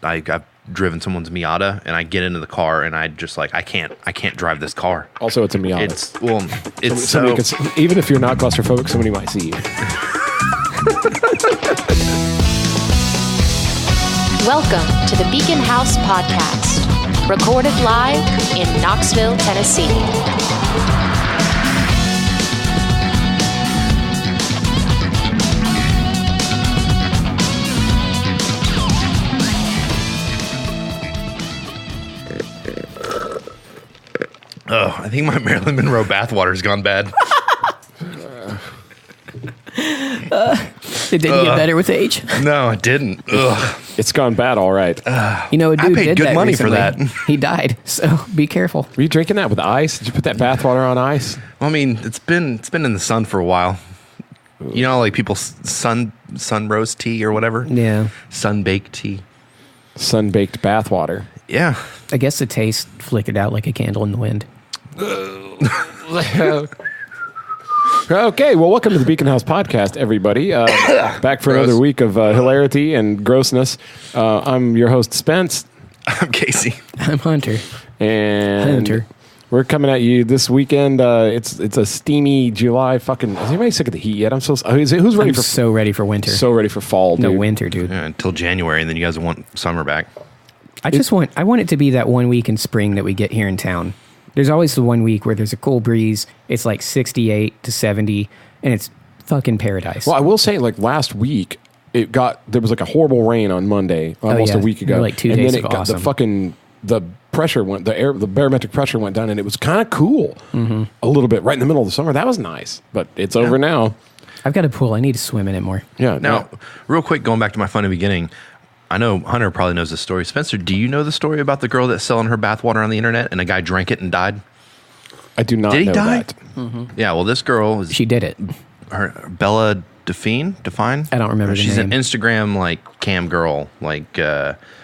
I've driven someone's Miata, and I get into the car, and I just like I can't drive this car. Also, it's a Miata. It's even if you're not claustrophobic, somebody might see you. Welcome to the Beacon House Podcast, recorded live in Knoxville, Tennessee. Oh, I think my Marilyn Monroe bathwater's gone bad. It didn't get better with age. No, it didn't. Ugh. It's gone bad, all right. You know, a dude I paid did good that money recently. for that. He died, so be careful. Were you drinking that with ice? Did you put that bathwater on ice? Well, I mean, it's been in the sun for a while. You know, like people sun roast tea or whatever. Yeah, Sun baked tea. Sun-baked bathwater. Yeah. I guess the taste flickered out like a candle in the wind. Okay, well, welcome to the Beacon House Podcast, everybody. Back for another week of hilarity and grossness. I'm your host, Spence. I'm Casey. I'm Hunter. And we're coming at you this weekend. It's a steamy July. Fucking, is anybody sick of the heat yet? Who's ready for? So ready for winter. So ready for fall, dude. No, winter, dude. Yeah, until January, and then you guys want summer back. I want it to be that 1 week in spring that we get here in town. There's always the 1 week where there's a cool breeze. It's like 68 to 70, and it's fucking paradise. Well, I will say, like last week, there was like a horrible rain on Monday, almost a week ago. Like 2 days and then of it got awesome. the pressure went, the barometric pressure went down, and it was kind of cool a little bit right in the middle of the summer. That was nice, but it's over now. I've got a pool. I need to swim in it more. Yeah. Now, real quick, going back to my funny beginning, I know Hunter probably knows this story. Spencer, do you know the story about the girl that's selling her bathwater on the internet and a guy drank it and died? I do not know. Did he die? That. Mm-hmm. Yeah, well, this girl is She did it. her Bella Define? I don't remember the She's name. an Instagram like cam girl, like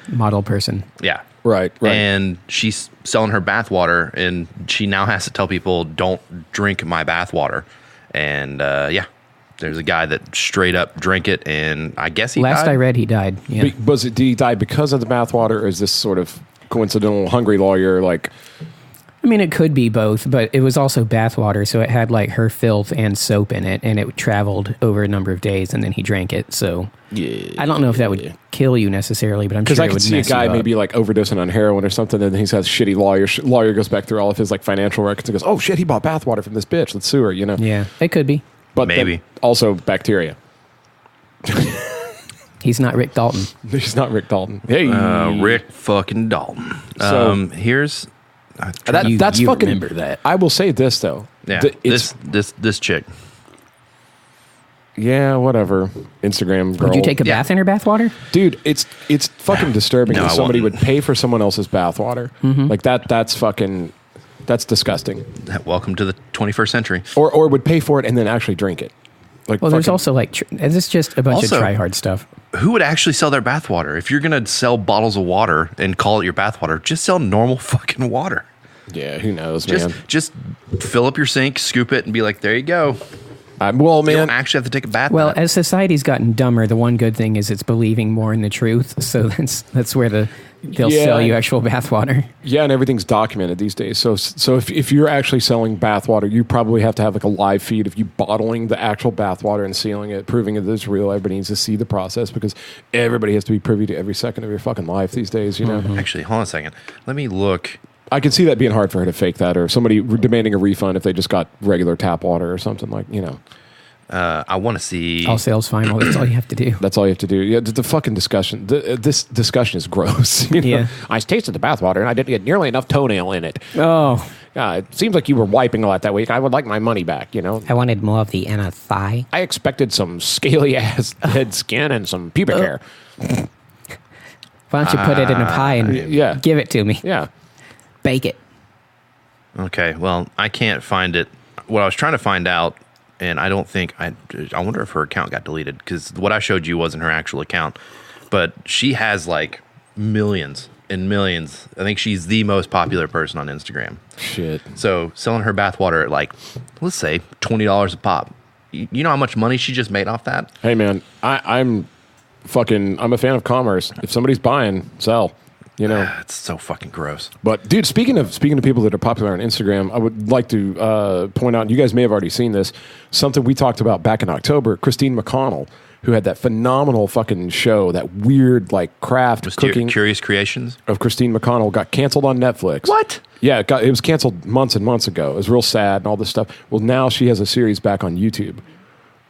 Model person. yeah. Right. And she's selling her bathwater, and she now has to tell people, don't drink my bathwater. And there's a guy that straight up drank it, and I guess he Last died. I read, he died. Yeah. Did he die because of the bathwater, or is this sort of coincidental hungry lawyer like? I mean, it could be both, but it was also bathwater, so it had like her filth and soap in it, and it traveled over a number of days, and then he drank it. So I don't know if that would kill you necessarily, but I'm sure Because I it could would see a mess you guy up. maybe like overdosing on heroin or something, and he's got a shitty lawyer. Lawyer goes back through all of his like financial records and goes, "Oh shit, he bought bathwater from this bitch. Let's sue her." You know? Yeah, it could be. But Maybe. then also bacteria. He's not Rick Dalton. He's not Rick Dalton. Hey, Rick fucking Dalton. So- Here's that's you fucking. remember that. I will say this though. yeah. It's This chick. yeah, whatever. Instagram girl. Would you take a bath in her bathwater? Dude, it's fucking disturbing No, that I somebody wouldn't. would pay for someone else's bathwater. Like that's fucking. That's disgusting. Welcome to the 21st century. Or would pay for it and then actually drink it. Like Well, there's fucking- also like, this is just a bunch Also- of try-hard stuff. Who would actually sell their bathwater? If you're gonna sell bottles of water and call it your bathwater, just sell normal fucking water. yeah, who knows, Just man. just fill up your sink, scoop it, and be like, there you go. Well, You man, don't actually have to take a bath. Well, in it. as society's gotten dumber, the one good thing is it's believing more in the truth. So that's where they'll Yeah. sell you actual bathwater. yeah, and everything's documented these days. So if you're actually selling bathwater, you probably have to have like a live feed of you bottling the actual bathwater and sealing it, proving it is real. Everybody needs to see the process because everybody has to be privy to every second of your fucking life these days. You know, Actually, hold on a second. Let me look. I could see that being hard for her to fake that, or somebody demanding a refund if they just got regular tap water or something like. You know, I want to see. All sales final. That's all you have to do. that's all you have to do. Yeah, the fucking discussion. This discussion is gross. You know? Yeah. I tasted the bathwater and I didn't get nearly enough toenail in it. Oh, It seems like you were wiping a lot that week. I would like my money back, you know? I wanted more of the inner thigh. I expected some scaly ass head skin and some pubic hair. Why don't you put it in a pie and Yeah. give it to me? Yeah. Bake it. Okay, well, I can't find it. What I was trying to find out, and I don't think I wonder if her account got deleted because what I showed you wasn't her actual account, but she has like millions and millions. I think she's the most popular person on Instagram. Shit. So selling her bathwater at like, let's say $20 a pop. You know how much money she just made off that? Hey, man, I'm I'm a fan of commerce. If somebody's buying, sell. You know, it's so fucking gross. But dude, speaking of people that are popular on Instagram, I would like to point out. You guys may have already seen this. Something we talked about back in October. Christine McConnell, who had that phenomenal fucking show, that weird like craft cooking, Curious Creations of Christine McConnell, got canceled on Netflix. What? Yeah, it was canceled months and months ago. It was real sad and all this stuff. Well, now she has a series back on YouTube.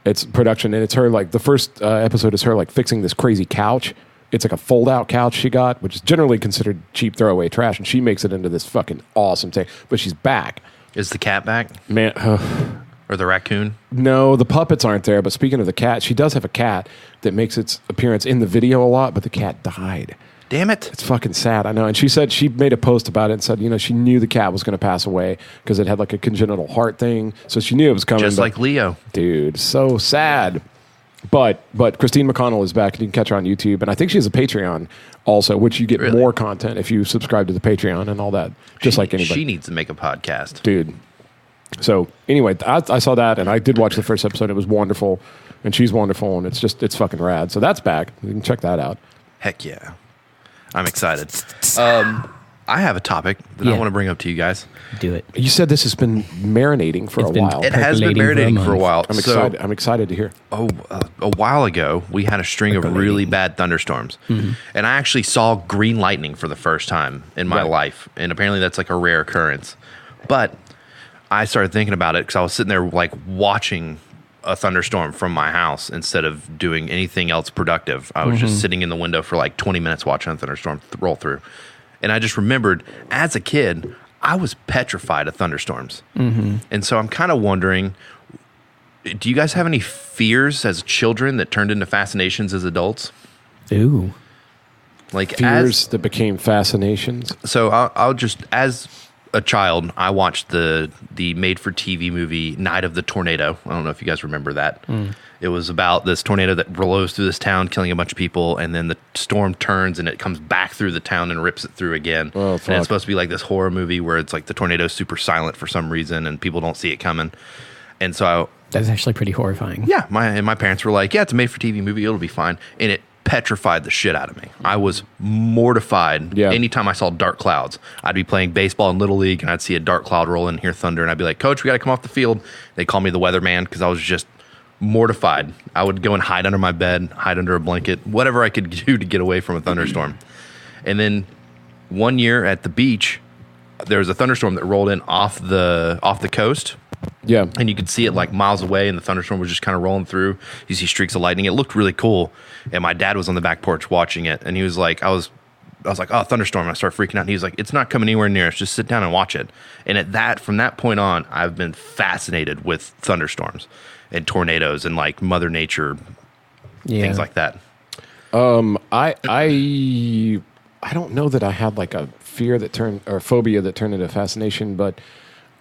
It's production, and it's her like the first episode is her like fixing this crazy couch. It's like a fold-out couch she got, which is generally considered cheap throwaway trash, and she makes it into this fucking awesome thing. But she's back. Is the cat back? Man, or the raccoon? No, the puppets aren't there. But speaking of the cat, she does have a cat that makes its appearance in the video a lot, but the cat died. Damn it. It's fucking sad, I know. And she said she made a post about it and said, she knew the cat was going to pass away because it had like a congenital heart thing. So she knew it was coming. Just like Leo. Dude, so sad. But Christine McConnell is back. You can catch her on YouTube. And I think she has a Patreon also, which you get more content if you subscribe to the Patreon and all that, just like anybody. She needs to make a podcast. Dude. So anyway, I saw that, and I did watch the first episode. It was wonderful, and she's wonderful, and it's fucking rad. So that's back. You can check that out. Heck yeah. I'm excited. I have a topic that I want to bring up to you guys. Do it. You said this has been marinating for a while. It has been marinating for a while. I'm excited. I'm excited to hear. A while ago, we had a string of really bad thunderstorms. Mm-hmm. And I actually saw green lightning for the first time in my life. And apparently that's like a rare occurrence. But I started thinking about it because I was sitting there like watching a thunderstorm from my house instead of doing anything else productive. I was just sitting in the window for like 20 minutes watching a thunderstorm roll through. And I just remembered, as a kid, I was petrified of thunderstorms. Mm-hmm. And so I'm kind of wondering, do you guys have any fears as children that turned into fascinations as adults? Ooh. Like fears that became fascinations? So I'll just, as a child, I watched the made-for-TV movie Night of the Tornado. I don't know if you guys remember that. Mm. It was about this tornado that blows through this town, killing a bunch of people, and then the storm turns and it comes back through the town and rips it through again. Oh, and it's supposed to be like this horror movie where it's like the tornado's super silent for some reason and people don't see it coming. And so that's actually pretty horrifying. Yeah, my parents were like, yeah, it's a made-for-TV movie, it'll be fine. And it petrified the shit out of me. I was mortified. Yeah. Anytime I saw dark clouds, I'd be playing baseball in Little League and I'd see a dark cloud roll in, hear thunder, and I'd be like, Coach, we got to come off the field. They'd call me the weatherman because I was just mortified. I would go and hide under my bed, hide under a blanket, whatever I could do to get away from a thunderstorm. And then one year at the beach, there was a thunderstorm that rolled in off the coast. Yeah. And you could see it like miles away, and the thunderstorm was just kind of rolling through. You see streaks of lightning. It looked really cool. And my dad was on the back porch watching it, and he was like, I was like, oh, thunderstorm. And I started freaking out. And he was like, it's not coming anywhere near us. Just sit down and watch it. And from that point on, I've been fascinated with thunderstorms and tornadoes and like Mother Nature, things like that. I don't know that I had like a fear that turned, or phobia that turned into fascination, but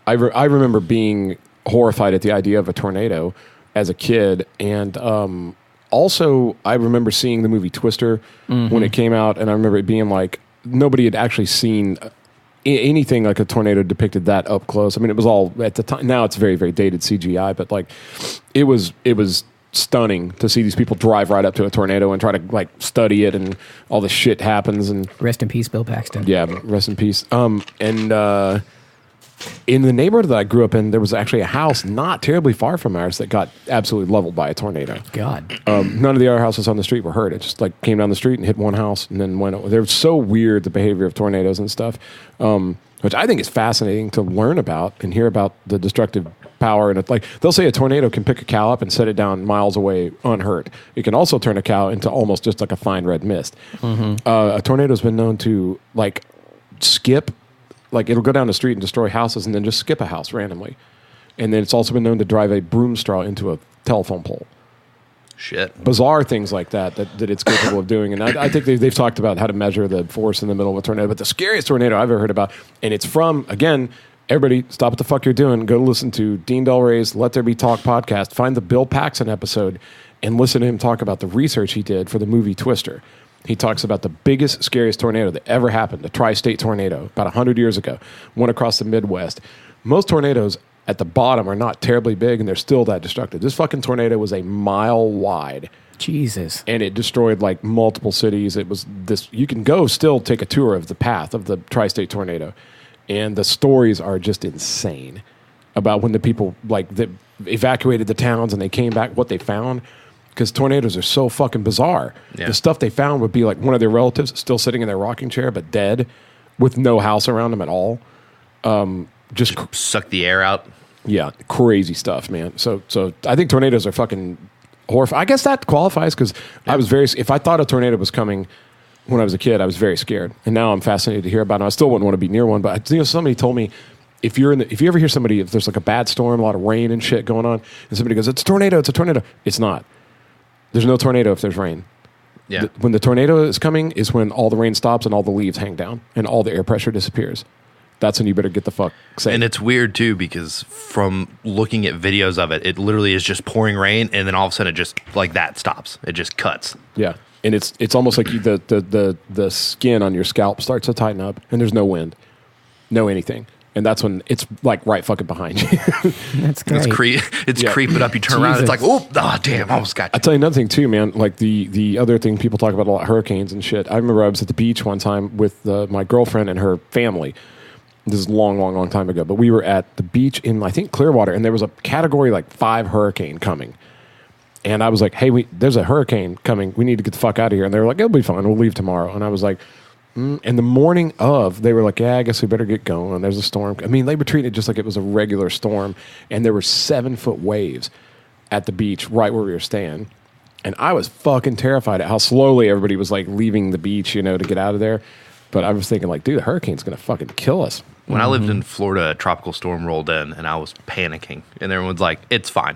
I remember being horrified at the idea of a tornado as a kid. And also, I remember seeing the movie Twister when it came out, and I remember it being like, nobody had actually seen anything like a tornado depicted that up close. I mean, it was all, at the time, now it's very, very dated CGI, but like, it was stunning to see these people drive right up to a tornado and try to like study it, and all this shit happens. And rest in peace, Bill Paxton. Yeah, rest in peace. In the neighborhood that I grew up in, there was actually a house not terribly far from ours that got absolutely leveled by a tornado. God. None of the other houses on the street were hurt. It just like came down the street and hit one house and then went over. They're so weird, the behavior of tornadoes and stuff, which I think is fascinating to learn about and hear about the destructive power. And like they'll say a tornado can pick a cow up and set it down miles away unhurt. It can also turn a cow into almost just like a fine red mist. Mm-hmm. A tornado's been known to like skip. Like, it'll go down the street and destroy houses and then just skip a house randomly. And then it's also been known to drive a broom straw into a telephone pole. Shit. Bizarre things like that it's capable of doing. And I think they've talked about how to measure the force in the middle of a tornado. But the scariest tornado I've ever heard about, and it's from, again, everybody, stop what the fuck you're doing. Go listen to Dean Del Rey's Let There Be Talk podcast. Find the Bill Paxton episode and listen to him talk about the research he did for the movie Twister. He talks about the biggest, scariest tornado that ever happened, the tri-state tornado, about 100 years ago, went across the Midwest. Most tornadoes at the bottom are not terribly big, and they're still that destructive. This fucking tornado was a mile wide Jesus. And it destroyed like multiple cities. It was this. You can go still take a tour of the path of the tri-state tornado, and the stories are just insane about when the people like that evacuated the towns and they came back, what they found. Because tornadoes are so fucking bizarre. Yeah. The stuff they found would be like one of their relatives still sitting in their rocking chair, but dead, with no house around them at all. Just suck the air out. Yeah, crazy stuff, man. So I think tornadoes are fucking horrifying. I guess that qualifies because I was if I thought a tornado was coming when I was a kid, I was very scared. And now I'm fascinated to hear about it. I still wouldn't want to be near one, but somebody told me if you ever hear somebody, if there's like a bad storm, a lot of rain and shit going on, and somebody goes, it's a tornado, it's not. There's no tornado if there's rain. Yeah. When the tornado is coming is when all the rain stops and all the leaves hang down and all the air pressure disappears. That's when you better get the fuck safe. And it's weird too because from looking at videos of it, it literally is just pouring rain, and then all of a sudden it just like that stops. It just cuts. Yeah, and it's almost like the skin on your scalp starts to tighten up, and there's no wind, no anything. And that's when it's like right fucking behind you. That's great. It's creeping up. You turn around, it's like, oh, damn, I almost got you. I'll tell you another thing too, man. Like the other thing people talk about a lot, hurricanes and shit. I remember I was at the beach one time with my girlfriend and her family. This is a long time ago. But we were at the beach in, I think, Clearwater, and there was a Category like 5 hurricane coming. And I was like, hey, there's a hurricane coming. We need to get the fuck out of here. And they were like, it'll be fine. We'll leave tomorrow. And I was like, And the morning of, they were like, yeah, I guess we better get going. There's a storm. I mean, they were treating it just like it was a regular storm. And there were 7-foot waves at the beach right where we were staying. And I was fucking terrified at how slowly everybody was like leaving the beach, to get out of there. But I was thinking like, dude, the hurricane's going to fucking kill us. When I lived in Florida, a tropical storm rolled in and I was panicking. And everyone's like, it's fine.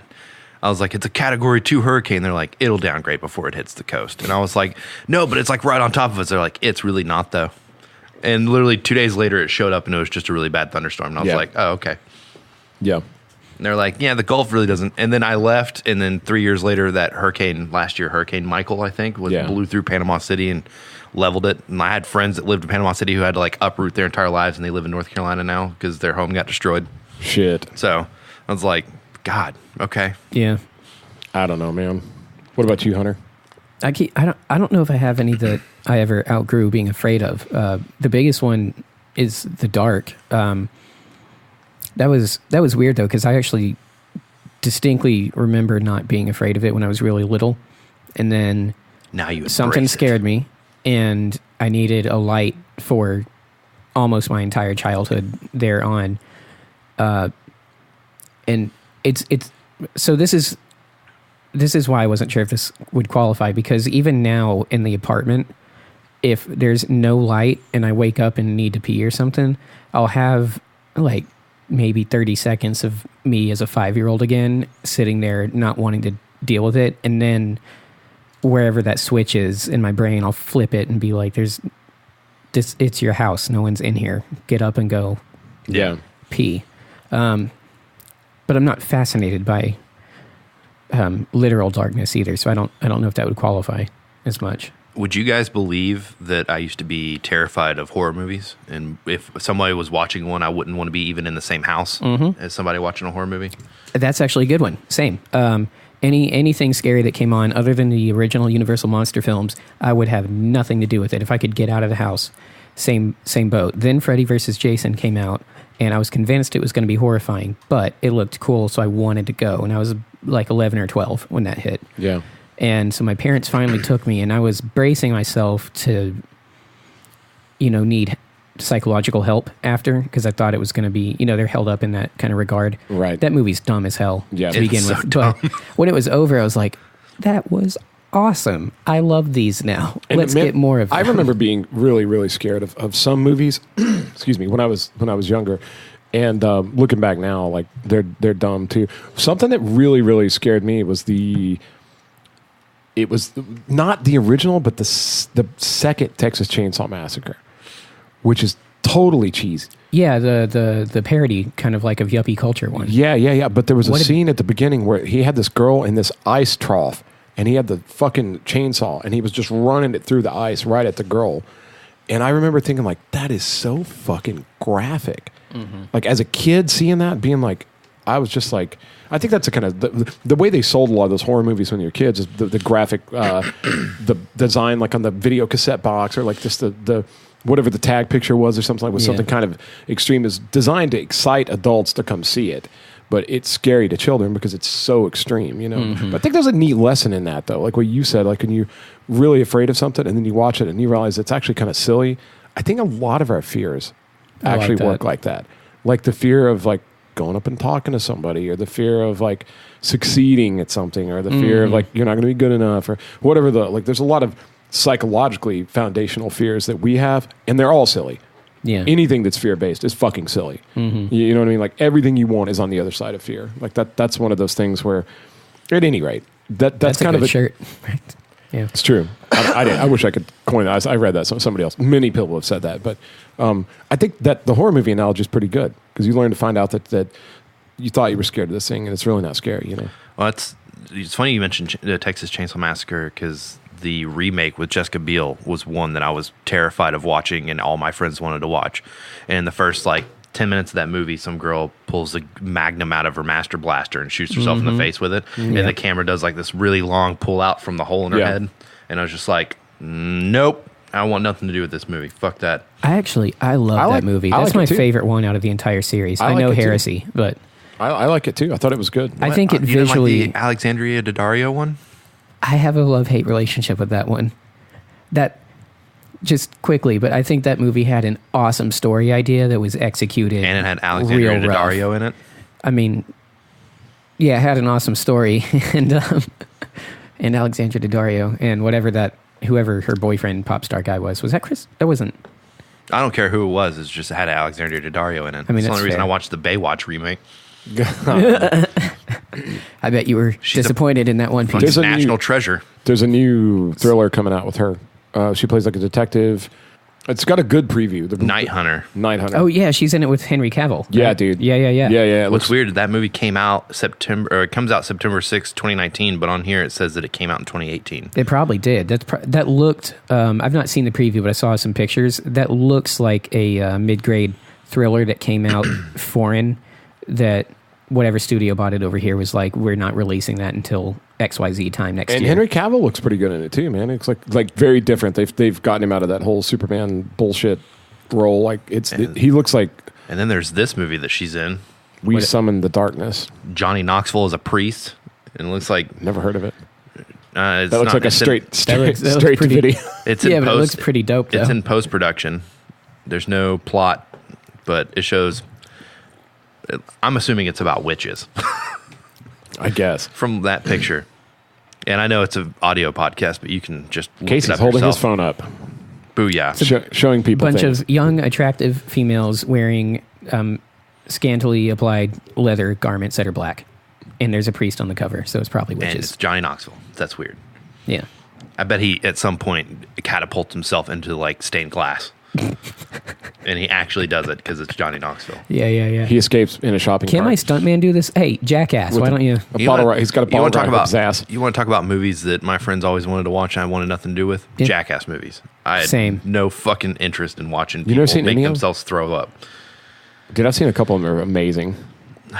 I was like, it's a Category 2 hurricane. They're like, it'll downgrade before it hits the coast. And I was like, no, but it's like right on top of us. They're like, it's really not though. And literally 2 days later, it showed up and it was just a really bad thunderstorm. And I was like, oh, okay. Yeah. And they're like, yeah, the Gulf really doesn't. And then I left. And then 3 years later, that hurricane, last year, Hurricane Michael, I think, blew through Panama City and leveled it. And I had friends that lived in Panama City who had to like uproot their entire lives. And they live in North Carolina now because their home got destroyed. Shit. So I was like, God, okay. Yeah. I don't know, man. What about you, Hunter? I don't know if I have any that I ever outgrew being afraid of. The biggest one is the dark. That was weird though, because I actually distinctly remember not being afraid of it when I was really little, and then now something scared me, and I needed a light for almost my entire childhood there on. And it's so this is why I wasn't sure if this would qualify, because even now in the apartment, if there's no light and I wake up and need to pee or something, I'll have like maybe 30 seconds of me as a 5-year-old again, sitting there not wanting to deal with it. And then wherever that switch is in my brain, I'll flip it and be like, it's your house. No one's in here. Get up and go pee. But I'm not fascinated by literal darkness either, so I don't know if that would qualify as much. Would you guys believe that I used to be terrified of horror movies? And if somebody was watching one, I wouldn't want to be even in the same house as somebody watching a horror movie? That's actually a good one. Same. Anything scary that came on other than the original Universal monster films, I would have nothing to do with it. If I could get out of the house, same boat. Then Freddy vs. Jason came out, and I was convinced it was going to be horrifying, but it looked cool, so I wanted to go. And I was like 11 or 12 when that hit. Yeah. And so my parents finally took me, and I was bracing myself to, need psychological help after, because I thought it was going to be, they're held up in that kind of regard. Right. That movie's dumb as hell to begin so with. Dumb. But when it was over, I was like, that was awesome. I love these now. And Let's get more of them. I remember being really, really scared of some movies, excuse me, when I was younger. And looking back now, like they're dumb too. Something that really, really scared me was it was not the original, but the second Texas Chainsaw Massacre, which is totally cheesy. Yeah, the parody kind of like of yuppie culture one. Yeah. But there was a scene at the beginning where he had this girl in this ice trough, and he had the fucking chainsaw, and he was just running it through the ice right at the girl. And I remember thinking, like, that is so fucking graphic. Mm-hmm. Like, as a kid, seeing that, being like, I was just like, I think that's the kind of the way they sold a lot of those horror movies when you're kids is the graphic, the design like on the video cassette box or like just the whatever the tag picture was or something like with something kind of extreme is designed to excite adults to come see it. But it's scary to children because it's so extreme, you know. Mm-hmm. But I think there's a neat lesson in that, though. Like what you said, like when you're really afraid of something and then you watch it and you realize it's actually kind of silly. I think a lot of our fears actually work like that. Like the fear of like going up and talking to somebody, or the fear of like succeeding at something, or the fear of like you're not going to be good enough, or whatever. There's a lot of psychologically foundational fears that we have, and they're all silly. Yeah. Anything that's fear-based is fucking silly. Mm-hmm. You know what I mean? Like everything you want is on the other side of fear. Like that's one of those things where, at any rate, that's kind a good of shirt. Yeah. It's true. I wish I could coin that. I read that. Somebody else. Many people have said that. But I think that the horror movie analogy is pretty good because you learn to find out that you thought you were scared of this thing and it's really not scary, you know? Well, it's funny you mentioned the Texas Chainsaw Massacre because the remake with Jessica Biel was one that I was terrified of watching and all my friends wanted to watch. And the first 10 minutes of that movie, some girl pulls a magnum out of her master blaster and shoots herself in the face with it. And the camera does this really long pull out from the hole in her head. And I was just like, nope, I want nothing to do with this movie. Fuck that. I love that movie. That's my favorite one out of the entire series. I know heresy, but I like it too. I thought it was good. I think it You visually... didn't like the Alexandria Daddario one? I have a love-hate relationship with that one. That, just quickly, but I think that movie had an awesome story idea that was executed. And it had Alexandria Daddario in it? I mean, yeah, it had an awesome story. and Alexandria Daddario and whoever her boyfriend pop star guy was that Chris? That wasn't... I don't care who it was. It's just it had Alexandria Daddario in it. I mean, that's the only reason fair. I watched the Baywatch remake. I bet you were disappointed in that one piece. There's a national treasure. There's a new thriller coming out with her. She plays like a detective. It's got a good preview. Night Hunter. Oh yeah, she's in it with Henry Cavill. Right? Yeah, dude. Yeah. It What's weird? That movie came out it comes out September 6, 2019, but on here it says that it came out in 2018. It probably did. That looked. I've not seen the preview, but I saw some pictures. That looks like a mid-grade thriller that came out foreign. That whatever studio bought it over here was like, we're not releasing that until XYZ time next year. And Henry Cavill looks pretty good in it too, man. It's like very different. They've gotten him out of that whole Superman bullshit role. Like he looks like. And then there's this movie that she's in. We Summon the Darkness. Johnny Knoxville is a priest, and it looks like never heard of it. That looks like a straight to video. It's in but it looks pretty dope. Though. It's in post production. There's no plot, but it shows. I'm assuming it's about witches. I guess. From that picture. And I know it's an audio podcast, but you can just look Casey's it up holding yourself. his phone up. Booyah. Showing people bunch things. of young, attractive females wearing scantily applied leather garments that are black. And there's a priest on the cover, so it's probably witches. And it's Johnny Knoxville. That's weird. Yeah. I bet he, at some point, catapults himself into, stained glass. And he actually does it because it's Johnny Knoxville. Yeah. He escapes in a shopping Can cart. my stuntman do this? Hey, jackass, why don't you? He's got a bottle rocket up his ass. You want to talk about movies that my friends always wanted to watch and I wanted nothing to do with? Yeah. Jackass movies. I had Same. no fucking interest in watching You never people seen make any of them? themselves throw up. Dude, I've seen a couple of them. Are amazing.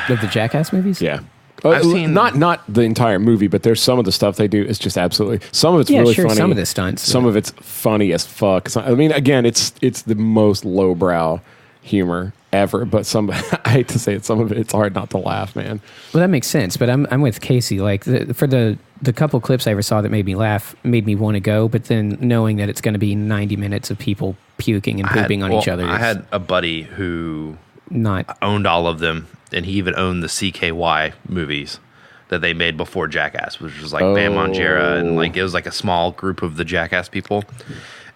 Of the Jackass movies? Yeah. I've seen- not the entire movie, but there's some of the stuff they do. It's just absolutely. Some of it's really funny. Some of the stunts. Some of it's funny as fuck. I mean, again, it's the most lowbrow humor ever. But I hate to say it, some of it's hard not to laugh, man. Well, that makes sense. But I'm with Casey. Like for the couple clips I ever saw that made me laugh, made me want to go. But then knowing that it's going to be 90 minutes of people puking and pooping on each other. I had a buddy who not owned all of them, and he even owned the CKY movies that they made before Jackass, which was Bam Margera, and it was a small group of the Jackass people.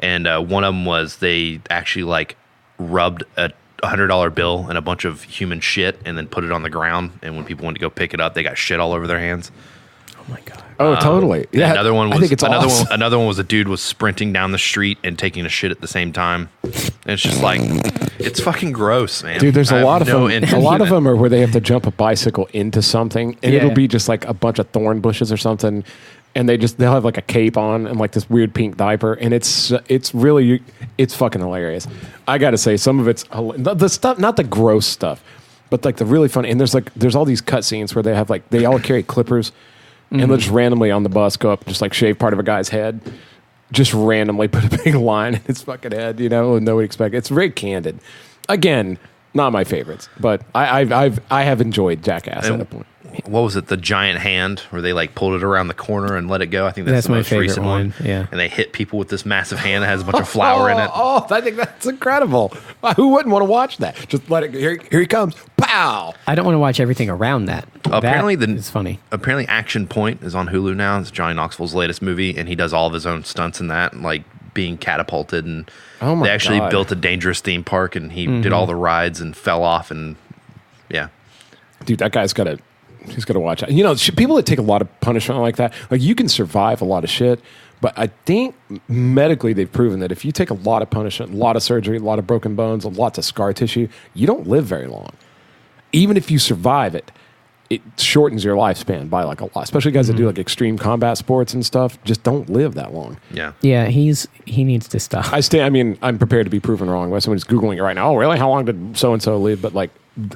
And one of them was they actually rubbed a $100 bill in a bunch of human shit and then put it on the ground. And when people went to go pick it up, they got shit all over their hands. Oh my god. Oh, totally. Yeah. Another one was I think it's awesome. Another one was a dude was sprinting down the street and taking a shit at the same time. And it's just it's fucking gross, man. Dude, there's I a have lot of no them. interest A lot in of it. them are where they have to jump a bicycle into something, and it'll be just a bunch of thorn bushes or something, and they'll have a cape on and this weird pink diaper, and it's fucking hilarious. I got to say, some of it's the stuff, not the gross stuff, But like the really funny, and there's all these cut scenes where they all carry clippers, and they'll just randomly on the bus go up and just like shave part of a guy's head, just randomly put a big line in his fucking head, and nobody expects. It's very candid. Again, not my favorites, but I have enjoyed Jackass at a point. What was it? The giant hand where they like pulled it around the corner and let it go. I think that's the my most favorite recent one. Yeah, and they hit people with this massive hand that has a bunch of flour in it. Oh, I think that's incredible. Who wouldn't want to watch that? Just let it. Here he comes. Pow! I don't want to watch everything around that. Apparently, it's funny. Apparently, Action Point is on Hulu now. It's Johnny Knoxville's latest movie, and he does all of his own stunts in that, like being catapulted. And they actually built a dangerous theme park, and he did all the rides and fell off. And yeah, dude, that guy's got to. He's got to watch it. People that take a lot of punishment like that, like you can survive a lot of shit, but I think medically they've proven that if you take a lot of punishment, a lot of surgery, a lot of broken bones, lots of scar tissue, you don't live very long. Even if you survive it, it shortens your lifespan by like a lot. Especially guys that do like extreme combat sports and stuff, just don't live that long. Yeah. Yeah, he needs to stop. I'm prepared to be proven wrong by somebody's Googling it right now. Oh, really? How long did so-and-so live? But like,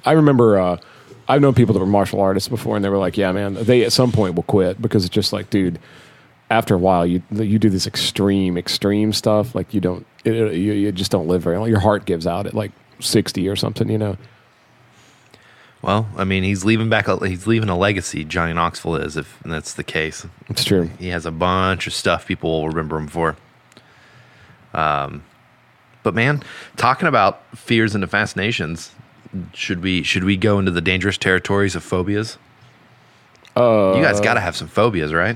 I remember... I've known people that were martial artists before, and they were like, yeah, man, they at some point will quit because it's just like, dude, after a while, you do this extreme stuff. Like you just don't live very long. Your heart gives out at like 60 or something, Well, I mean, he's leaving a legacy, Johnny Knoxville is, if that's the case. It's true. He has a bunch of stuff people will remember him for. But man, talking about fears and fascinations, should we go into the dangerous territories of phobias? You guys got to have some phobias, right?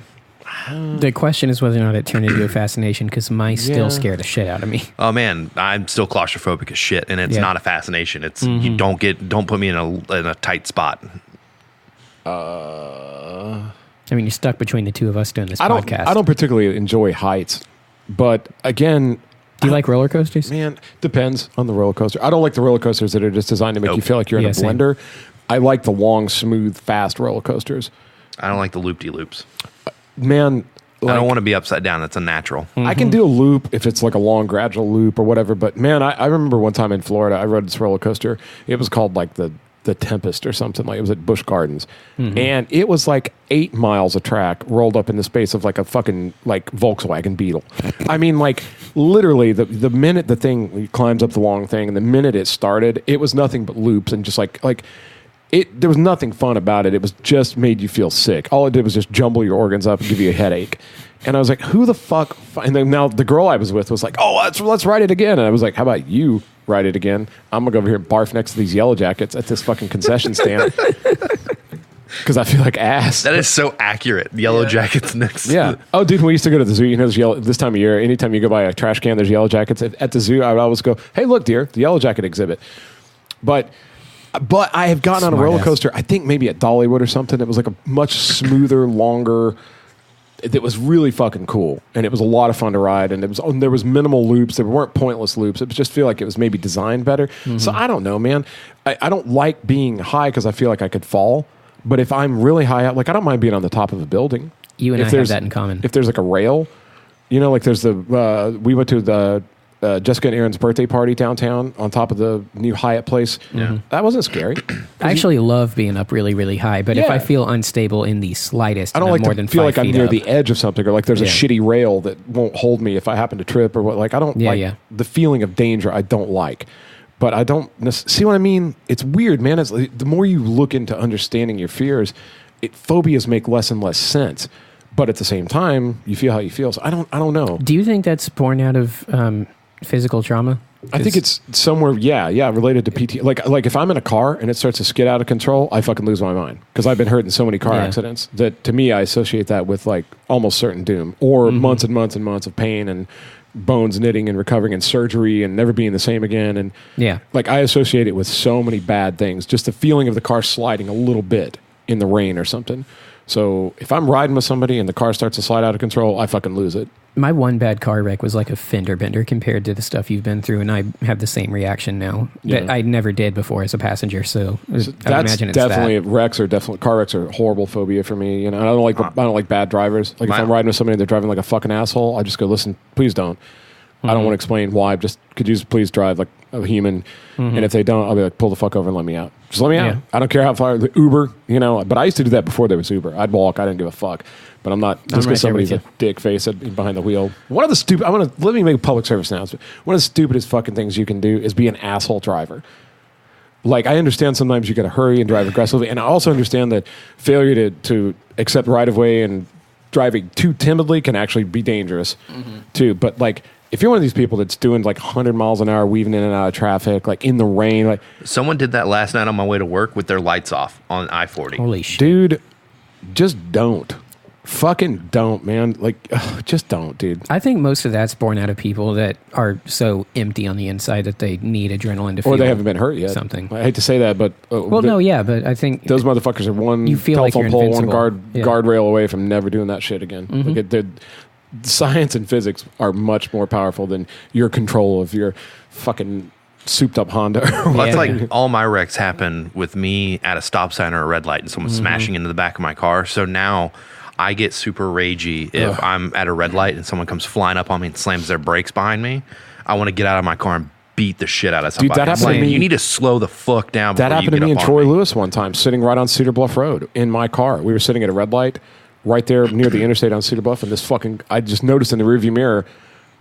The question is whether or not it turned into a fascination, because mice still scare the shit out of me. Oh man, I'm still claustrophobic as shit, and it's not a fascination. It's you don't put me in a tight spot. I mean, you're stuck between the two of us doing this podcast. I don't particularly enjoy heights, but again. Do you like roller coasters? Man, depends on the roller coaster. I don't like the roller coasters that are just designed to make you feel like you're in a blender. Same. I like the long, smooth, fast roller coasters. I don't like the loop-de-loops. Man, I don't want to be upside down. That's unnatural. I can do a loop if it's like a long, gradual loop or whatever. But man, I remember one time in Florida, I rode this roller coaster. It was called like the Tempest or something. Like it was at Busch Gardens, and it was like 8 miles of track rolled up in the space of like a fucking like Volkswagen Beetle. I mean, like literally the minute the thing climbs up the long thing and the minute it started, it was nothing but loops and just like it. There was nothing fun about it. It was just made you feel sick. All it did was just jumble your organs up and give you a headache. And I was like, who the fuck? And then now the girl I was with was like, oh, let's ride it again. And I was like, how about you ride it again? I'm going to go over here and barf next to these Yellow Jackets at this fucking concession stand. Because I feel like ass. That is so accurate. Yellow Jackets next. Yeah. Oh, dude, when we used to go to the zoo, this time of year, anytime you go by a trash can, there's Yellow Jackets. At the zoo, I would always go, hey, look, dear, the Yellow Jacket exhibit. But I have gotten on a roller coaster, I think maybe at Dollywood or something. It was like a much smoother, longer... It was really fucking cool, and it was a lot of fun to ride, and there was minimal loops. There weren't pointless loops. It just feel like it was maybe designed better. So I don't know, man. I don't like being high because I feel like I could fall, but if I'm really high up, like I don't mind being on the top of a building. You and I have that in common. If there's like a rail, like there's we went to the Jessica and Aaron's birthday party downtown on top of the new Hyatt place. Yeah. That wasn't scary. I actually love being up really, really high, but if I feel unstable in the slightest, I don't like more to than feel 5 like I'm feet near up. the edge of something, or like there's a shitty rail that won't hold me if I happen to trip or what. Like I don't like the feeling of danger. I don't like. But I don't see what I mean. It's weird, man. It's the more you look into understanding your fears, phobias make less and less sense. But at the same time, you feel how you feel. So I don't know. Do you think that's born out of physical trauma? I think it's somewhere, related to PT. Like if I'm in a car and it starts to skid out of control, I fucking lose my mind because I've been hurt in so many car accidents that to me I associate that with like almost certain doom or months and months and months of pain and bones knitting and recovering and surgery and never being the same again. And like I associate it with so many bad things. Just the feeling of the car sliding a little bit in the rain or something. So if I'm riding with somebody and the car starts to slide out of control, I fucking lose it. My one bad car wreck was like a fender bender compared to the stuff you've been through, and I have the same reaction now that I never did before as a passenger. So I would imagine it's definitely car wrecks are a horrible phobia for me. I don't like bad drivers. Like if I'm riding with somebody and they're driving like a fucking asshole, I just go, listen, please don't. I don't want to explain why. Just could you just please drive like a human? And if they don't, I'll be like, pull the fuck over and let me out. Just let me out. Yeah. I don't care how far. The Uber, but I used to do that before there was Uber. I'd walk. I didn't give a fuck. But I'm not just right there because somebody's with a dick face behind the wheel. One of the stupid. Let me make a public service announcement. One of the stupidest fucking things you can do is be an asshole driver. Like, I understand sometimes you got to hurry and drive aggressively, and I also understand that failure to accept right of way and driving too timidly can actually be dangerous too. But like, if you're one of these people that's doing like 100 miles an hour, weaving in and out of traffic, like in the rain, like Someone did that last night on my way to work with their lights off on I-40. Holy shit. dude, just don't. Fucking don't, man. Like, just don't, dude. I think most of that's born out of people that are so empty on the inside that they need adrenaline to feel Or they haven't been hurt yet. something. I hate to say that, but Well, no, yeah, but I think those motherfuckers are one You feel like telephone you're pole, one invincible. Yeah. guardrail away from never doing that shit again. Like science and physics are much more powerful than your control of your fucking souped up Honda. Well, it's Yeah. like all my wrecks happen with me at a stop sign or a red light and someone smashing into the back of my car. So now I get super ragey if I'm at a red light and someone comes flying up on me and slams their brakes behind me. I want to get out of my car and beat the shit out of somebody. that happened to Like, me- you need to slow the fuck down. That before happened you to me get and up Troy on me. Lewis one time, sitting right on Cedar Bluff Road in my car. We were sitting at a red light right there near the interstate on Cedar Bluff, and I just noticed in the rearview mirror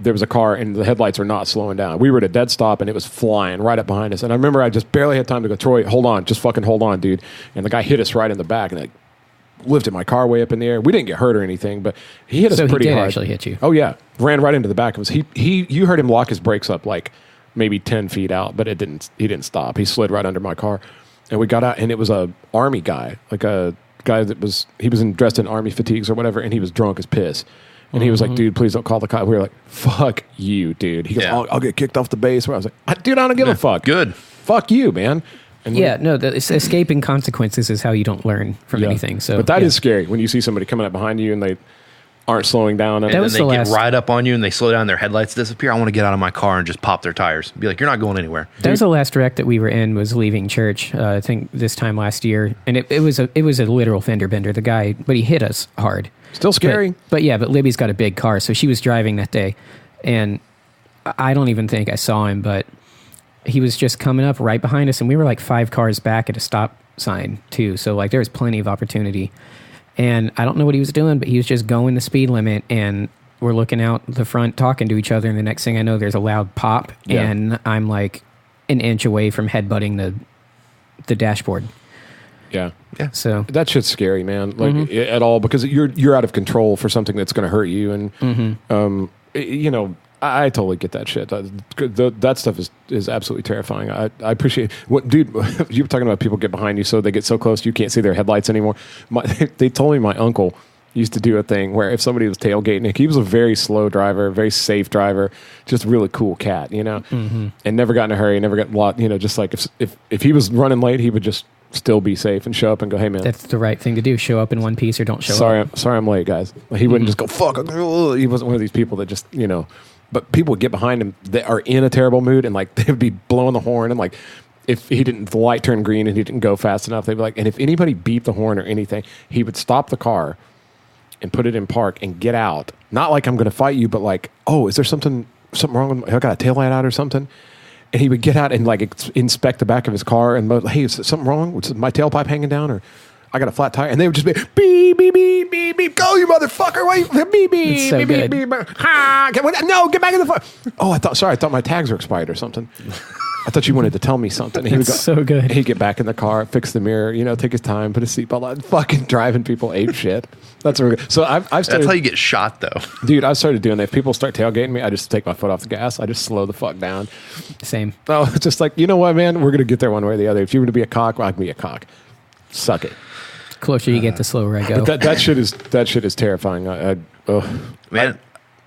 there was a car and the headlights are not slowing down. We were at a dead stop and it was flying right up behind us. And I remember I just barely had time to go, Troy, hold on, just fucking hold on, dude. And the guy hit us right in the back and like lifted my car way up in the air. We didn't get hurt or anything, but he hit us So he pretty did hard. actually hit you. Oh yeah, ran right into the back of us. You heard him lock his brakes up like maybe 10 feet out, but he didn't stop. He slid right under my car, and we got out, and it was a army guy, like a guy he was dressed in army fatigues or whatever, and he was drunk as piss. And he was like, dude, please don't call the cop. We were like, fuck you, dude. He goes, Yeah. I'll get kicked off the base. I was like, dude, I don't give a fuck. Good. Fuck you, man. And Yeah, no, escaping consequences is how you don't learn from yeah. anything. So, but that yeah. is scary when you see somebody coming up behind you and they aren't slowing down. And That then was they the get last- right up on you and they slow down, their headlights disappear. I want to get out of my car and just pop their tires. Be like, you're not going anywhere. That was the last wreck that we were in. Was leaving church. I think this time last year, and it was a literal fender bender. The guy, but he hit us hard. Still scary. But Libby's got a big car, so she was driving that day, and I don't even think I saw him, but he was just coming up right behind us, and we were like 5 cars back at a stop sign too. So like there was plenty of opportunity, and I don't know what he was doing, but he was just going the speed limit, and we're looking out the front talking to each other, and the next thing I know, there's a loud pop, Yeah. and I'm like an inch away from headbutting the dashboard. Yeah. So That shit's scary, man. Like at all, because you're out of control for something that's going to hurt you, and I totally get that shit. That stuff is absolutely terrifying. I appreciate dude. You were talking about people get behind you, so they get so close you can't see their headlights anymore. They told me my uncle used to do a thing where if somebody was tailgating, he was a very slow driver, very safe driver, just really cool cat, and never got in a hurry, never got lost. Just like if he was running late, he would just still be safe and show up and go, hey man, that's the right thing to do. Show up in one piece or don't show up. sorry I'm late, guys. He wouldn't just go fuck. He wasn't one of these people that just but people would get behind him that are in a terrible mood and like they would be blowing the horn, and like if the light turned green and he didn't go fast enough, they'd be like, and if anybody beeped the horn or anything, he would stop the car and put it in park and get out. Not like I'm going to fight you, but like, oh, is there something wrong with I got a taillight out or something? And he would get out and like inspect the back of his car and hey, is something wrong? Was my tailpipe hanging down, or I got a flat tire? And they would just be beep beep beep beep beep. Go, you motherfucker! Wait, beep beep It's so beep good. beep beep. Ha! No, get back in the car. Oh, I thought my tags were expired or something. I thought you wanted to tell me something. He would It's so good. He'd get back in the car, fix the mirror, take his time, put his seatbelt on, fucking driving people ape shit. That's really good. So I've started. That's how you get shot, though. Dude, I started doing that. If people start tailgating me, I just take my foot off the gas. I just slow the fuck down. Same. Oh, it's just like, you know what, man? We're going to get there one way or the other. If you were to be a cock, well, I can be a cock. Suck it. Closer you get, the slower I go. But that shit is terrifying. Man,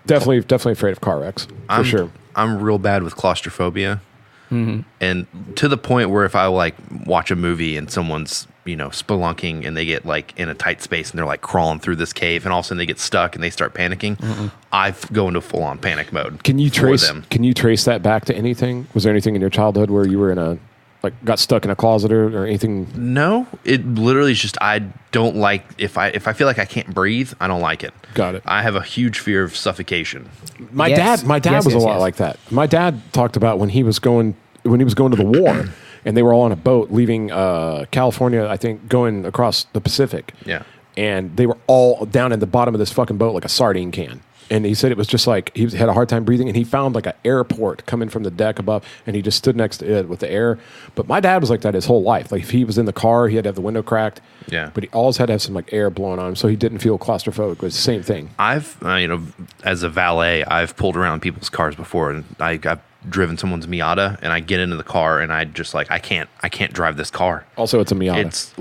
definitely afraid of car wrecks, for sure. I'm real bad with claustrophobia. And to the point where if I like watch a movie and someone's, spelunking and they get like in a tight space and they're like crawling through this cave and all of a sudden they get stuck and they start panicking, I go into full on panic mode. Can you for trace them. Can you trace that back to anything? Was there anything in your childhood where you were in a Like got stuck in a closet or anything? No, it literally is just I don't like if I feel like I can't breathe, I don't like it. Got it. I have a huge fear of suffocation. My Yes. dad Yes, was yes, a lot yes. like that. My dad talked about when he was going to the war, and they were all on a boat leaving California, I think, going across the Pacific. Yeah. And they were all down in the bottom of this fucking boat like a sardine can. And he said it was just like he had a hard time breathing, and he found like an airport coming from the deck above, and he just stood next to it with the air. But my dad was like that his whole life. Like if he was in the car, he had to have the window cracked. Yeah. But he always had to have some like air blowing on him, so he didn't feel claustrophobic. It was the same thing. I've as a valet, I've pulled around people's cars before, and I've driven someone's Miata, and I get into the car, and I just like I can't drive this car. Also, it's a Miata.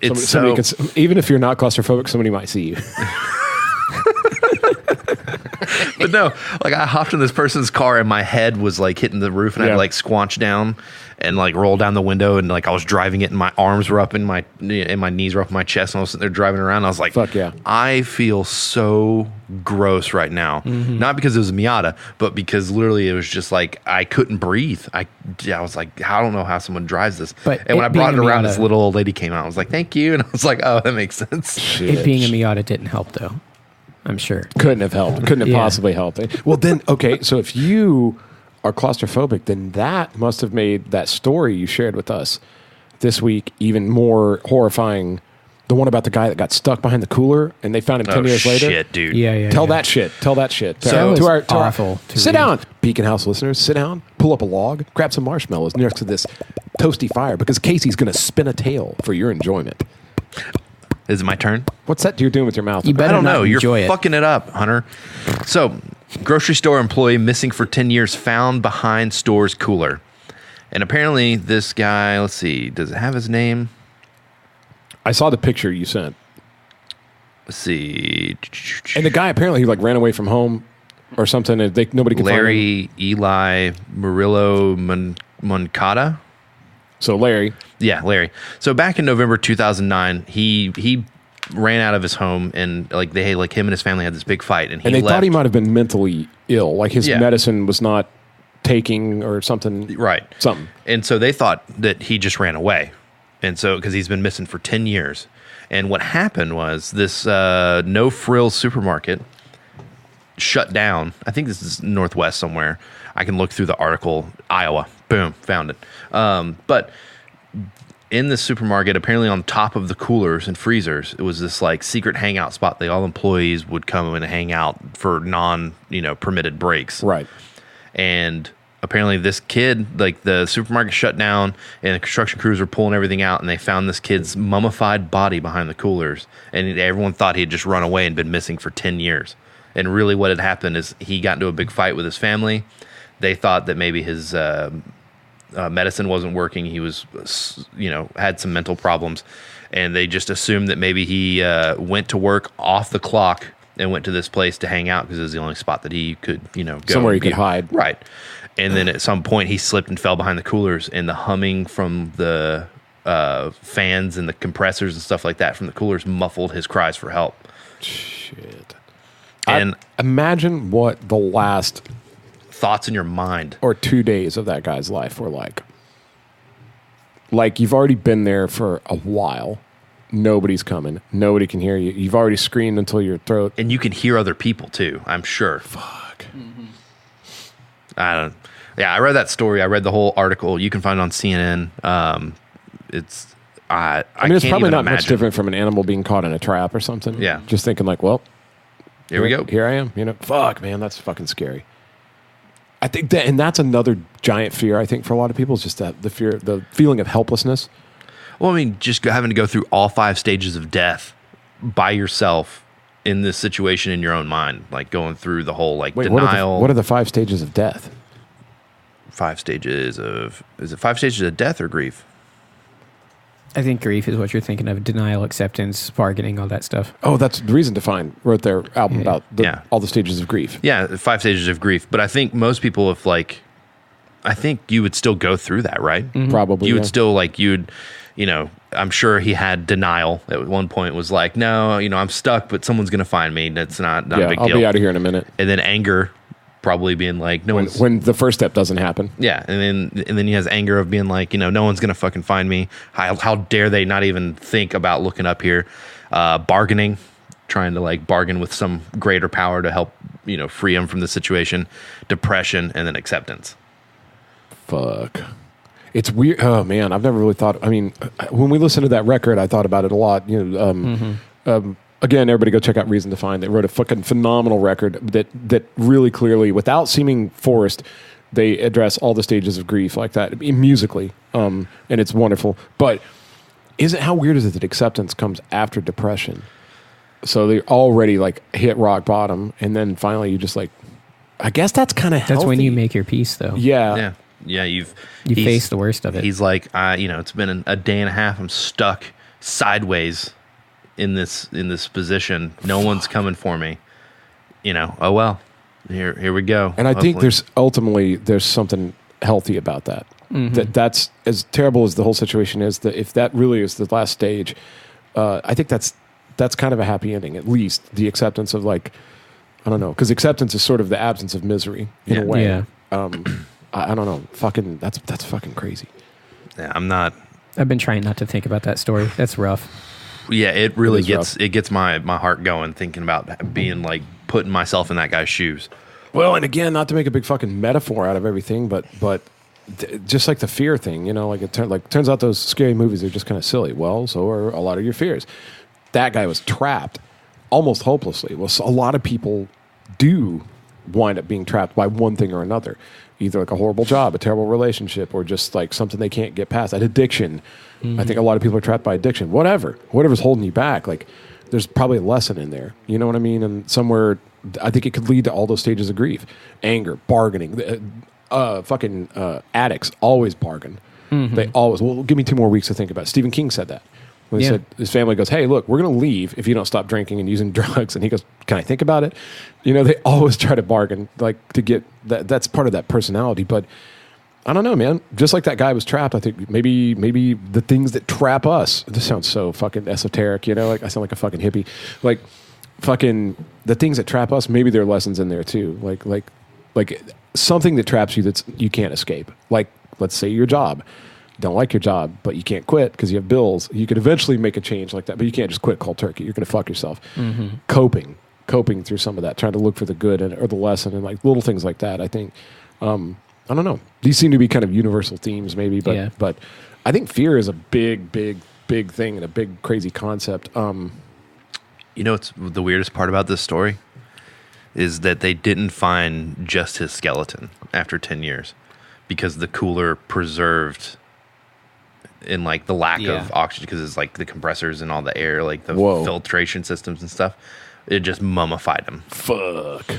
It's somebody even if you're not claustrophobic, somebody might see you. But no, like I hopped in this person's car and my head was like hitting the roof, and I had to like squanch down and like roll down the window, and like I was driving it and my arms were up and my knees were up in my chest, and I was sitting there driving around. And I was like, fuck yeah. I feel so gross right now. Not because it was a Miata, but because literally it was just like I couldn't breathe. I was like, I don't know how someone drives this. But when I brought it being a around, Miata- this little old lady came out. I was like, thank you. And I was like, oh, that makes sense. It being a Miata didn't help, though. I'm sure. Couldn't have helped. Couldn't have Yeah. possibly helped. Well, then, okay, so if you are claustrophobic, then that must have made that story you shared with us this week even more horrifying. The one about the guy that got stuck behind the cooler and they found him 10 years later. Shit, dude. Yeah. Tell that shit. Tell that shit. That was awful to Sit read. down, Beacon House listeners. Sit down, pull up a log, grab some marshmallows next to this toasty fire because Casey's going to spin a tale for your enjoyment. Is it my turn? What's that you're doing with your mouth? You better I don't not know. You're enjoy it. fucking it up, Hunter. So, grocery store employee missing for 10 years found behind store's cooler. And apparently this guy, let's see, does it have his name? I saw the picture you sent. Let's see. And the guy apparently he like ran away from home or something and nobody could find him. Larry Eli Murillo Moncada. So Larry. Yeah, Larry. So back in November 2009, he ran out of his home, and like him and his family had this big fight, and And they left. thought he might have been mentally ill. Like his Yeah. medicine was not taking or something. Right. Something. And so they thought that he just ran away. And so, because he's been missing for 10 years. And what happened was this No Frills supermarket shut down. I think this is Northwest somewhere. I can look through the article. Iowa. Boom. Found it. But in the supermarket, apparently on top of the coolers and freezers, it was this like secret hangout spot that all employees would come and hang out for permitted breaks. Right. And apparently this kid, like the supermarket shut down and the construction crews were pulling everything out, and they found this kid's mummified body behind the coolers. And everyone thought he had just run away and been missing for 10 years. And really what had happened is he got into a big fight with his family. They thought that maybe his medicine wasn't working. He was, had some mental problems. And they just assumed that maybe he went to work off the clock and went to this place to hang out because it was the only spot that he could, go. Somewhere he could hide. Right. And then at some point he slipped and fell behind the coolers, and the humming from the fans and the compressors and stuff like that from the coolers muffled his cries for help. Shit. And Imagine what the last thoughts in your mind. or 2 days of that guy's life were like. Like you've already been there for a while. Nobody's coming. Nobody can hear you. You've already screamed until your throat. And you can hear other people too, I'm sure. Fuck. I read that story. I read the whole article. You can find it on CNN. I mean, it's can't probably even not imagine. much different from an animal being caught in a trap or something. Yeah. Just thinking like, well, Here we go. Here I am. Fuck, man, that's fucking scary. I think that, and that's another giant fear. I think for a lot of people is just that the fear, the feeling of helplessness. Well, I mean, just having to go through all 5 stages of death by yourself in this situation in your own mind, like going through the whole like denial. What are the 5 stages of death? 5 stages of, is it 5 stages of death or grief? I think grief is what you're thinking of. Denial, acceptance, bargaining, all that stuff. Oh, that's the Reason Defined wrote their album about Yeah. all the stages of grief. Yeah, 5 stages of grief. But I think most people, if like, I think you would still go through that, right? Probably. You yeah. would still like, I'm sure he had denial at one point, was like, no, I'm stuck, but someone's going to find me. That's not a big I'll deal. be out of here in a minute. And then anger, probably being like, no one's when the first step doesn't happen. Yeah, and then he has anger of being like, no one's gonna fucking find me. How dare they not even think about looking up here? Bargaining, trying to like bargain with some greater power to help free him from the situation. Depression, and then acceptance. Fuck. It's weird. Oh man, I've never really thought. I mean, when we listened to that record, I thought about it a lot. Again, everybody go check out Reason to Find. They wrote a fucking phenomenal record that really clearly, without seeming forced, they address all the stages of grief like that musically, and it's wonderful. But how weird is it that acceptance comes after depression? So they already like hit rock bottom, and then finally you just like, I guess that's kind of healthy. That's when you make your peace, though. Yeah. You face the worst of it. He's like, it's been a day and a half. I'm stuck sideways in this position. No one's coming for me. Oh well, here we go. And I think there's something healthy about that. Mm-hmm. That's as terrible as the whole situation is. That if that really is the last stage, I think that's kind of a happy ending. At least the acceptance of like, I don't know, because acceptance is sort of the absence of misery in a way. Yeah. I don't know. Fucking that's fucking crazy. Yeah, I'm not. I've been trying not to think about that story. That's rough. Yeah, it really gets my heart going thinking about being like putting myself in that guy's shoes. Well, and again, not to make a big fucking metaphor out of everything, but just like the fear thing, like turns out those scary movies are just kind of silly. Well, so are a lot of your fears. That guy was trapped almost hopelessly. Well, so a lot of people do wind up being trapped by one thing or another, either like a horrible job, a terrible relationship, or just like something they can't get past. An addiction. Mm-hmm. I think a lot of people are trapped by addiction. Whatever's holding you back. Like, there's probably a lesson in there. You know what I mean? And somewhere, I think it could lead to all those stages of grief: anger, bargaining. Addicts always bargain. Mm-hmm. They always. Well, give me 2 more weeks to think about it. Stephen King said that. When he said, his family goes, hey, look, we're going to leave if you don't stop drinking and using drugs. And he goes, can I think about it? They always try to bargain, like to get that. That's part of that personality. But I don't know, man. Just like that guy was trapped, I think maybe the things that trap us. This sounds so fucking esoteric, like I sound like a fucking hippie. Like fucking the things that trap us, maybe there are lessons in there too. Like something that traps you that you can't escape. Like, let's say your job. Don't like your job, but you can't quit because you have bills. You could eventually make a change like that, but you can't just quit cold turkey. You're going to fuck yourself. Mm-hmm. Coping through some of that, trying to look for the good or the lesson and like little things like that. I think, I don't know. These seem to be kind of universal themes maybe, but I think fear is a big thing and a big crazy concept. It's the weirdest part about this story is that they didn't find just his skeleton after 10 years because the cooler preserved in like the lack of oxygen because it's like the compressors and all the air, like the filtration systems and stuff. It just mummified him. Fuck.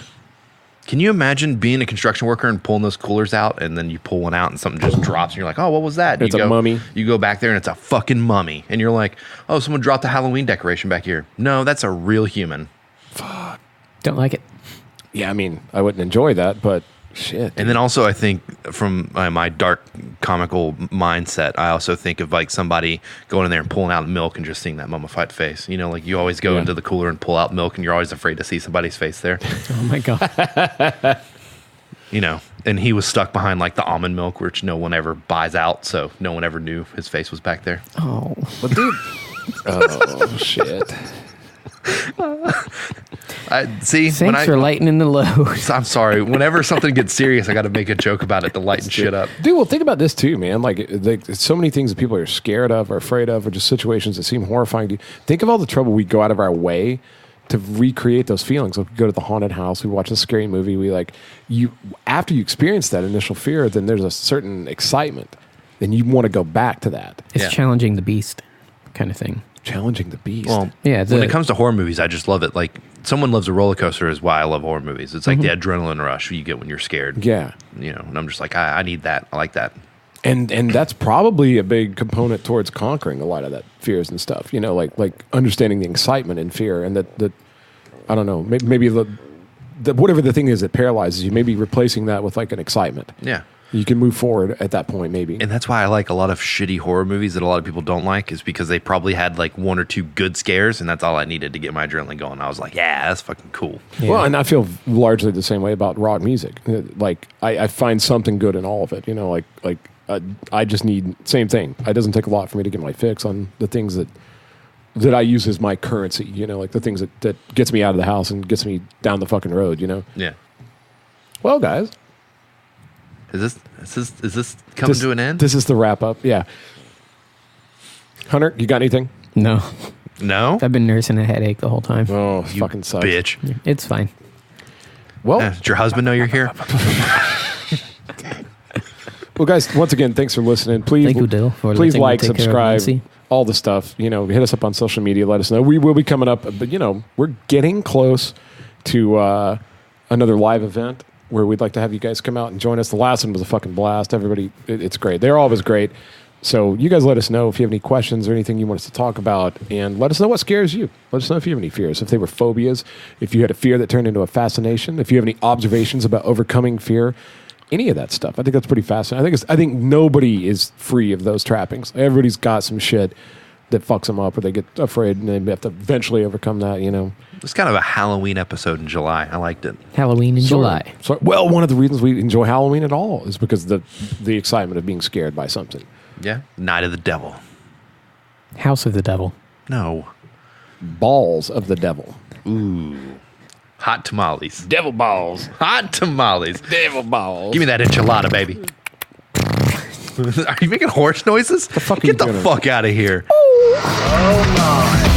Can you imagine being a construction worker and pulling those coolers out and then you pull one out and something just drops and you're like, oh, what was that? It's a mummy. You go back there and it's a fucking mummy. And you're like, oh, someone dropped a Halloween decoration back here. No, that's a real human. Fuck. Don't like it. Yeah, I mean, I wouldn't enjoy that, but shit. And then also I think from my dark comical mindset, I also think of like somebody going in there and pulling out milk and just seeing that mummified face. Like you always go into the cooler and pull out milk and you're always afraid to see somebody's face there. Oh my God. And he was stuck behind like the almond milk, which no one ever buys out. So no one ever knew his face was back there. Oh, but dude. Oh shit. Thanks for lightening the load. I'm sorry. Whenever something gets serious, I got to make a joke about it to lighten shit up. Dude, well, think about this too, man. Like so many things that people are scared of, or afraid of, or just situations that seem horrifying to you. Think of all the trouble we go out of our way to recreate those feelings. Like we go to the haunted house, we watch a scary movie. After you experience that initial fear, then there's a certain excitement. Then you want to go back to that. It's challenging the beast kind of thing. Challenging the beast. Well, when it comes to horror movies, I just love it. Like, someone loves a roller coaster is why I love horror movies. It's like the adrenaline rush you get when you're scared. Yeah. And I'm just like, I need that. I like that. And that's probably a big component towards conquering a lot of that fears and stuff. Like understanding the excitement and fear, and that I don't know, maybe the whatever the thing is that paralyzes you, maybe replacing that with like an excitement. Yeah. You can move forward at that point, maybe. And that's why I like a lot of shitty horror movies that a lot of people don't like, is because they probably had like one or two good scares, and that's all I needed to get my adrenaline going. I was like, yeah, that's fucking cool. Yeah. Well, and I feel largely the same way about rock music. Like, I find something good in all of it. You know, I just need, same thing. It doesn't take a lot for me to get my fix on the things that I use as my currency. You know, like the things that gets me out of the house and gets me down the fucking road. You know. Yeah. Well, guys. Is this coming to an end? This is the wrap up. Yeah. Hunter, you got anything? No. No? I've been nursing a headache the whole time. Oh, You fucking sucks. bitch. It's fine. Well, Does your husband know you're here? well, guys, once again, thanks for listening. Please, Thank you, Dill, for please letting me like, take care of subscribe, Nancy. all the stuff. You know, hit us up on social media. Let us know. We will be coming up, but you know, we're getting close to another live event where we'd like to have you guys come out and join us. The last one was a fucking blast. Everybody, it's great. They're always great. So you guys let us know if you have any questions or anything you want us to talk about, and let us know what scares you. Let us know if you have any fears, if they were phobias, if you had a fear that turned into a fascination, if you have any observations about overcoming fear, any of that stuff. I think that's pretty fascinating. I think nobody is free of those trappings. Everybody's got some shit that fucks them up, or they get afraid and they have to eventually overcome that, you know. It's kind of a Halloween episode in July. I liked it. Halloween in July. So, well, one of the reasons we enjoy Halloween at all is because the excitement of being scared by something. Yeah. Night of the Devil. House of the Devil. No. Balls of the devil. Ooh. Hot tamales. Devil balls. Hot tamales. Devil balls. Give me that enchilada, baby. Are you making horse noises? The fuck are Get you the doing? fuck out of here. Oh my.